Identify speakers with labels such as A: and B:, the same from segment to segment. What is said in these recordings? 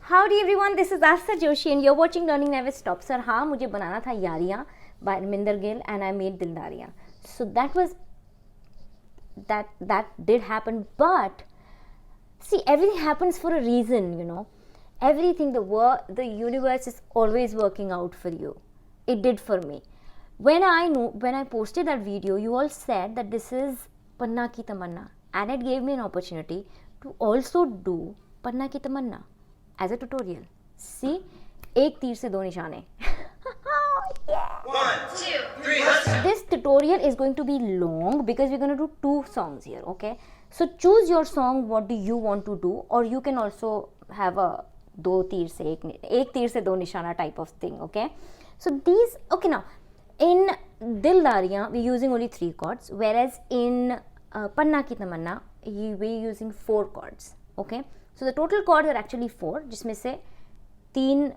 A: Howdy everyone, this is Asta Joshi and you're watching Learning Never Stops. और हाँ, मुझे बनाना था यारियाँ by Minder Gill and I made दिलदारियाँ. So that did happen, but see, everything happens for a reason, you know. Everything, the universe is always working out for you. It did for me. When I posted that video, you all said that this is Panna Ki Tamanna, and it gave me an opportunity to also do Panna Ki Tamanna as a tutorial. See, एक तीर से दो निशाने. Yeah.
B: 1, 2, 3, let's go.
A: This tutorial is going to be long because we're going to do 2 songs here, okay? So choose your song, what do you want to do, or you can also have a दो तीर से एक तीर से दो निशाना type of thing, okay? So these, okay, now in Dildariyan we're using only 3 chords, whereas in Panna Ki Tamanna we're using 4 chords, okay? So the total chords are actually 4, जिसमें से 3,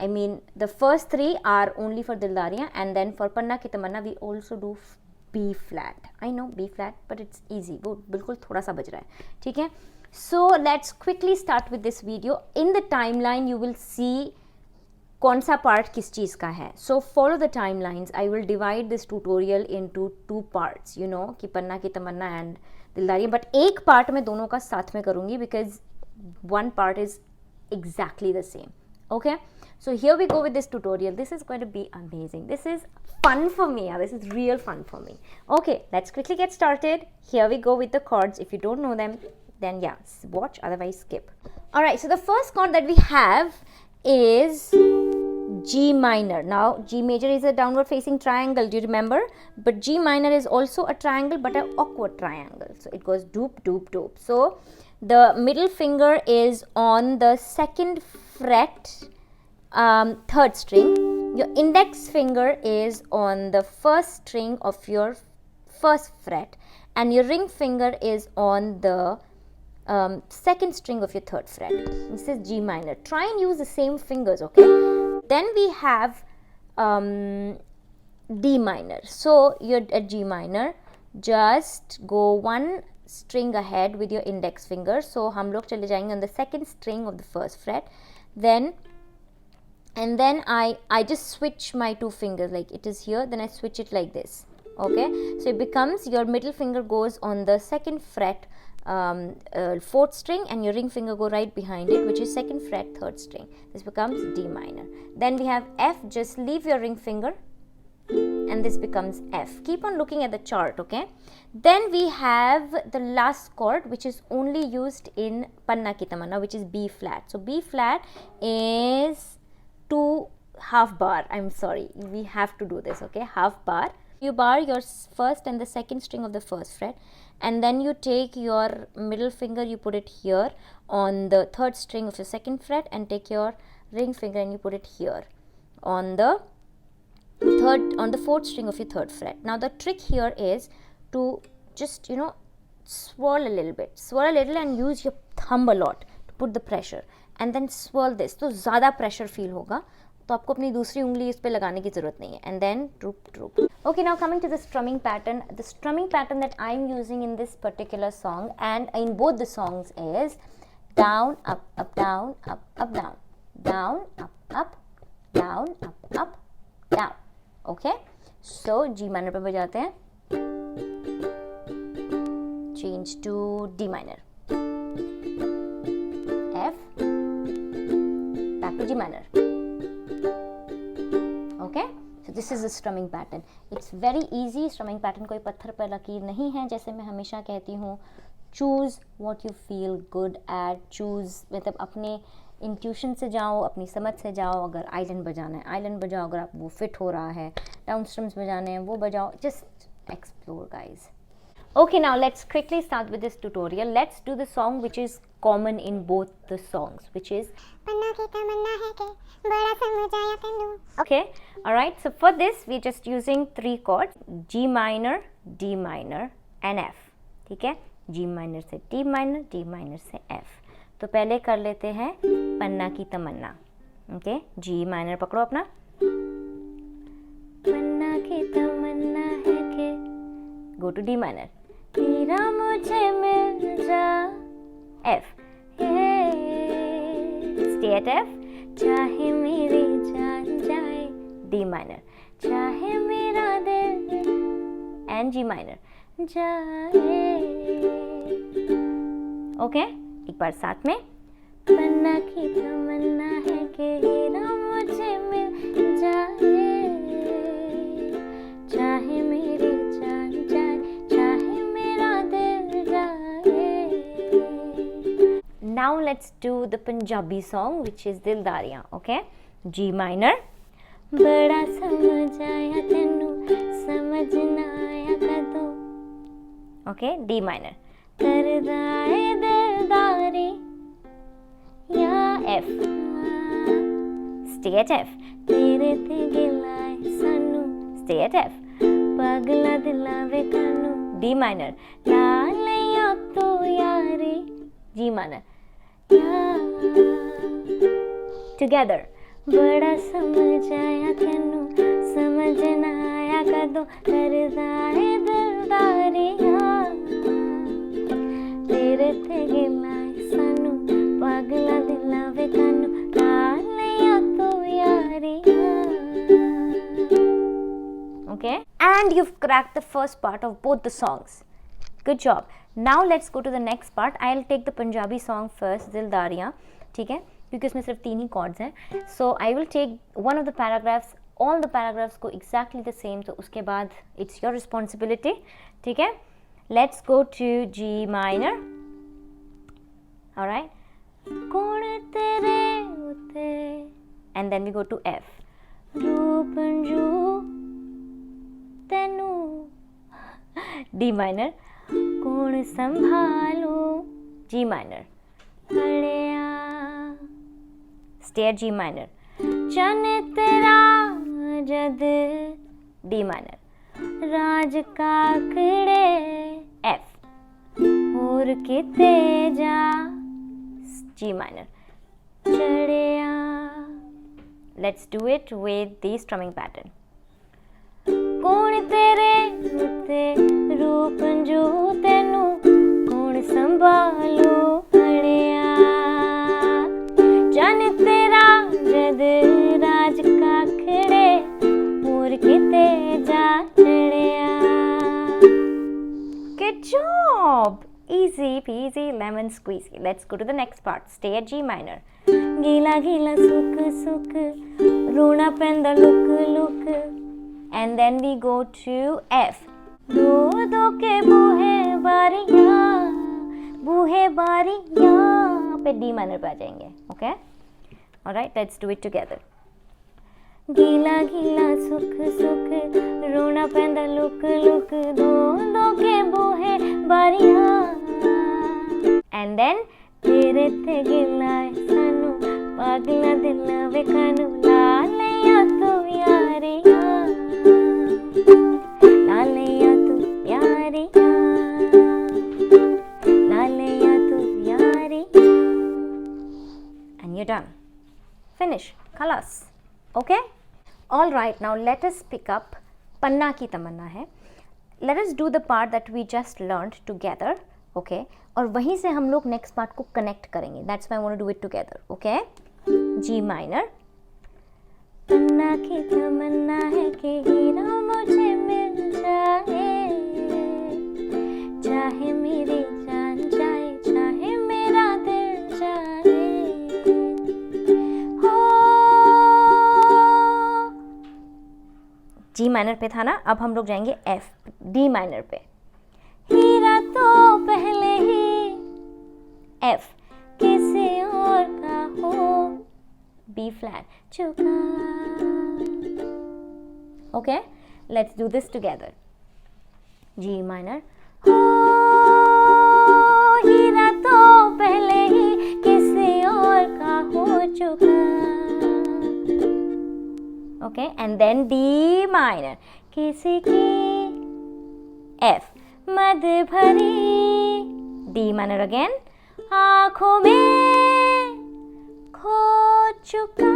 A: I mean the first 3 are only for Dildariyan, and then for Panna Ki Tamanna we also do B flat. I know B flat, but it's easy. वो बिल्कुल थोड़ा सा बज रहा है, ठीक है? So let's quickly start with this video. In the timeline you will see कौन सा पार्ट किस चीज़ का है. So follow the timelines. I will divide this tutorial into 2 parts, you know, कि पन्ना की तमन्ना and दिलदारियाँ, but एक पार्ट मैं दोनों का साथ में करूँगी because one part is exactly the same, okay? So here we go with this tutorial. This is going to be amazing. This is fun for me. This is real fun for me. Okay, let's quickly get started. Here we go with the chords. If you don't know them, then yeah, watch, otherwise skip. Alright, so the first chord that we have is G minor. Now G major is a downward facing triangle, do you remember? But G minor is also a triangle, but an awkward triangle. So it goes doop doop doop. So the middle finger is on the 2nd fret, 3rd string. Your index finger is on the 1st string of your 1st fret, and your ring finger is on the 2nd string of your 3rd fret. This is G minor. Try and use the same fingers, okay? Then we have D minor. So you're at G minor, just go 1 string ahead with your index finger. So हम लोग चले जाएंगे on the 2nd string of the 1st fret. Then I just switch my 2 fingers, like it is here, then I switch it like this, okay? So it becomes your middle finger goes on the 2nd fret, 4th string, and your ring finger go right behind it, which is 2nd fret, 3rd string. This becomes D minor. Then we have F, just leave your ring finger and this becomes F. Keep on looking at the chart, okay? Then we have the last chord, which is only used in Panna Ki Tamanna, which is B flat. So B flat is 2 half bar. I'm sorry, we have to do this, okay? Half bar. You bar your 1st and the 2nd string of the 1st fret, and then you take your middle finger, you put it here on the 3rd string of your 2nd fret, and take your ring finger and you put it here on the 4th string of your 3rd fret. Now the trick here is to just, you know, swirl a little and use your thumb a lot to put the pressure, and then swirl this. तो ज़्यादा pressure feel होगा, तो आपको अपनी दूसरी उंगली इस पे लगाने की ज़रूरत नहीं है. And then droop. Okay, now coming to the strumming pattern. The strumming pattern that I'm using in this particular song and in both the songs is down, up, up, down, up, up, down, down, up, up, down, up, up, down. Okay, so G minor पे बजाते हैं. Change to D minor. F. Back to G minor. Okay, so this is the strumming pattern. It's very easy. Strumming pattern कोई पत्थर पर लकीर नहीं है. जैसे मैं हमेशा कहती हूँ, choose what you feel good at. Choose मतलब अपने इंट्यूशन से जाओ, अपनी समझ से जाओ. अगर आइलैंड बजाना है आइलैंड बजाओ, अगर आप वो फिट हो रहा है, डाउन स्ट्रम्स बजाने हैं वो बजाओ. Just explore, guys. Okay, now let's quickly start with this tutorial. Let's do the song which is common in both the songs, which is
C: पन्ना की तमन्ना है के बड़ा समझाया Tannu.
A: okay. Alright, so for this we're just using 3 chords, G minor, D minor and F. ठीक है, G minor से D minor, D minor से F. तो पहले कर लेते हैं पन्ना की तमन्ना. ओके, G minor पकड़ो अपना. पन्ना की तमन्ना है के, go to D minor. तेरा मुझे मिल जा, F. Stay at F, चाहे मेरी जान जाए, D minor, चाहे मेरा दिल, and G minor, जाए. Okay, एक बार साथ में. पन्ना की तमन्ना है कि हीरा मुझे मिल जाए, चाहे मेरी जान जाए, चाहे मेरा दिल जाए. Now let's do the Punjabi song which is Dildariyan. Okay, G minor. बड़ा समझ आया तेनू समझ ना आया कदों. Okay, D minor. करदा है दिलदारी या F, stay at F, तेरे ते गिला है सानू, stay at F, पगला दिलावे कानू, D minor, ला लिया तो यारी, G minor, together, बड़ा समझ आया तेनू समझ ना आया कदों, करदा है दिलदारी तेरे ते गिला है सानू, पगला दिलावे कानू, लालिया तो Yaariyan. Okay, and you've cracked the first part of both the songs. Good job. Now let's go to the next part. I'll take the Punjabi song first, Dildariyan. ठीक है, क्योंकि उसमें सिर्फ 3 ही chords हैं. So I will take one of the paragraphs, all the paragraphs go exactly the same. तो उसके बाद it's your responsibility. ठीक है, let's go to G minor. All right. कौन तेरे उते, and then we go to F, रूप जो तेनू, D minor, कौन संभालो, G minor, Handia, stay at G minor, चन तेरा जद, D minor, राज काकड़े, F, और किते जा, G minor, चढ़िया. Let's do it with the strumming pattern. कौन तेरे उते रूप जो तेनू, कौन संभालो हड़िया, चन तेरा जद राज काखड़े, और किते जा चढ़िया. Good job! Easy peasy lemon squeezy. Let's go to the next part. Stay at G minor. गीला गीला सुख सुख रोना पैंदा look look, and then we go to F. दो दो के बूहे बारियां पे D minor पे आ जाएंगे. Okay? Alright, let's do it together. गीला गीला सुख सुख रोना पैंदा लुक लुक, दो दो के बूहे बारियां, and then तेरे ते गिला सानू, पगला दिलावे कानू, लालिया तू यारियां, लालिया तू यारियां, लालिया तू Yaariyan. And you're done. Finish. Khalas. Okay? All right, now let us pick up पन्ना की तमन्ना है. Let us do the part that we just learned together. Okay? और वहीं से हम लोग नेक्स्ट पार्ट को कनेक्ट करेंगे. That's why I want to do it together. Okay? G minor. पन्ना की तमन्ना है कि हीरा मुझे मिल जाए, चाहे मेरी जान जाए, चाहे मेरा दिल जाए. हो G minor पे था ना, अब हम लोग जाएंगे F, D minor पे. हीरा तो पहले ही F किसी और का हो, B flat चुका. Okay, let's do this together. G minor. हो हीरा तो पहले ही किसी और का हो चुका. Okay, and then D minor, किसी की F मद भरी, D minor again, आँखों में खो चुका,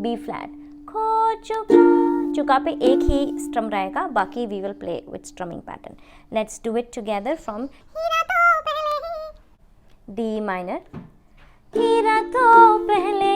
A: B flat, खो चुका. चुका पे एक ही स्ट्रम रहेगा, बाकी we will play with strumming pattern. Let's do it together from
C: हीरा तो पहले ही,
A: D minor. हीरा तो पहले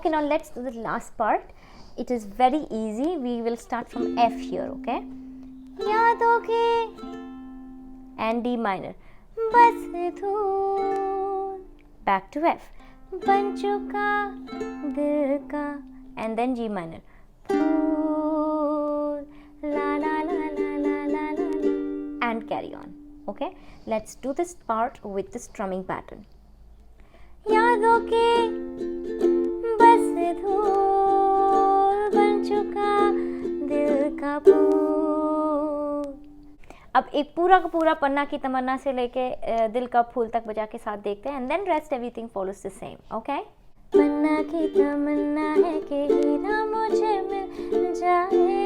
A: Okay, now let's do the last part. It is very easy. We will start from F here, okay? यादों के and D minor. बस धूल. Back to F. बन चुका दिल का and then G minor. Fool la la la la la la la and carry on. Okay, let's do this part with the strumming pattern. यादों के बस धूल बन चुका दिल का फूल. अब एक पूरा का पूरा पन्ना की तमन्ना से लेके दिल का फूल तक बजा के साथ देखते हैं, and then rest everything follows the same. Okay? पन्ना की तमन्ना है कि हीरा मुझे मिल जाए,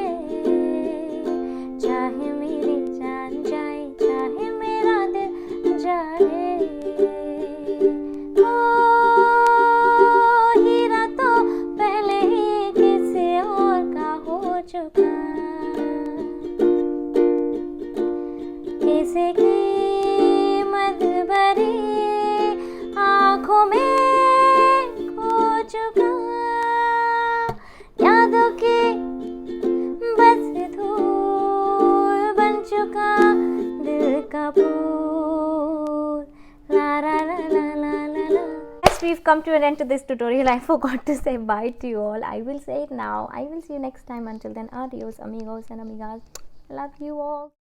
A: चाहे मेरी जान जाए, चाहे मेरा दिल जाए. ओ हीरा तो पहले ही किसी और का हो चुका, किसी की मत भरी आँखों में खो चुका. यादों की बस धूल बन चुका दिल का फूल. La la la la la la la. Yes, we've come to an end to this tutorial. I forgot to say bye to you all. I will say it now. I will see you next time. Until then, adios amigos and amigas. Love you all.